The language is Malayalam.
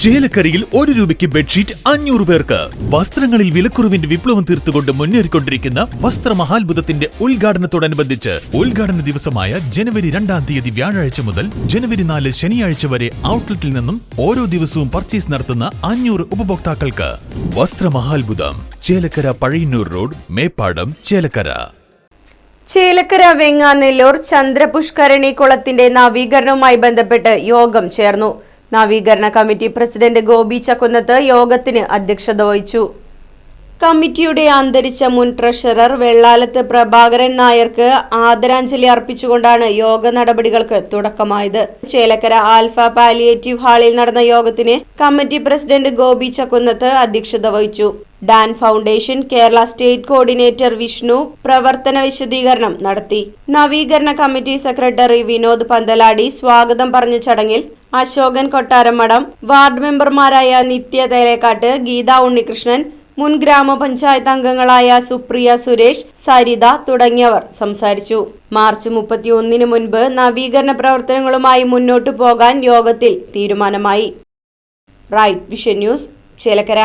ചേലക്കരയിൽ 1 രൂപയ്ക്ക് ബെഡ്ഷീറ്റ് 500 പേർക്ക്. വസ്ത്രങ്ങളിൽ വിലക്കുറവിന്റെ വിപ്ലവം തീർത്തുകൊണ്ട് മുന്നേറിക്കൊണ്ടിരിക്കുന്ന വസ്ത്രമഹാത്ഭുതത്തിന്റെ ഉദ്ഘാടനത്തോടനുബന്ധിച്ച് ഉദ്ഘാടന ദിവസമായ ജനുവരി 2-ാം തീയതി വ്യാഴാഴ്ച മുതൽ ജനുവരി 4 ശനിയാഴ്ച വരെ ഔട്ട്ലെറ്റിൽ നിന്നും ഓരോ ദിവസവും പർച്ചേസ് നടത്തുന്ന 500 ഉപഭോക്താക്കൾക്ക് വസ്ത്രമഹാത്ഭുതം. ചേലക്കര പഴയന്നൂർ റോഡ്, മേപ്പാടം, ചേലക്കര. ചേലക്കര വെങ്ങാനെല്ലൂർ ചന്ദ്രപുഷ്കരണി കുളത്തിന്റെ നവീകരണവുമായി ബന്ധപ്പെട്ട് യോഗം ചേർന്നു. നവീകരണ കമ്മിറ്റി പ്രസിഡന്റ് ഗോപി ചക്കുന്നത്ത് യോഗത്തിന് അധ്യക്ഷത വഹിച്ചു. കമ്മിറ്റിയുടെ അന്തരിച്ച മുൻ ട്രഷറർ വെള്ളാലത്ത് പ്രഭാകരൻ നായർക്ക് ആദരാഞ്ജലി അർപ്പിച്ചുകൊണ്ടാണ് യോഗ നടപടികൾക്ക് തുടക്കമായത്. ചേലക്കര ആൽഫ പാലിയേറ്റീവ് ഹാളിൽ നടന്ന യോഗത്തിന് കമ്മിറ്റി പ്രസിഡന്റ് ഗോപി ചക്കുന്നത്ത് അധ്യക്ഷത വഹിച്ചു. Dan foundation Kerala state coordinator Vishnu പ്രവർത്തന വിശദീകരണം നടത്തി. നവീകരണ കമ്മിറ്റി സെക്രട്ടറി വിനോദ് പന്തലാടി സ്വാഗതം പറഞ്ഞ ചടങ്ങിൽ അശോകൻ കൊട്ടാരമഠം, വാർഡ് മെമ്പർമാരായ നിത്യ തേലേക്കാട്ട്, ഗീത ഉണ്ണികൃഷ്ണൻ, മുൻ ഗ്രാമപഞ്ചായത്ത് അംഗങ്ങളായ സുപ്രിയ സുരേഷ്, സരിത തുടങ്ങിയവർ സംസാരിച്ചു. മാർച്ച് 31 മുൻപ് നവീകരണ പ്രവർത്തനങ്ങളുമായി മുന്നോട്ടു പോകാൻ യോഗത്തിൽ തീരുമാനമായി. Right vision news, Chelakkara.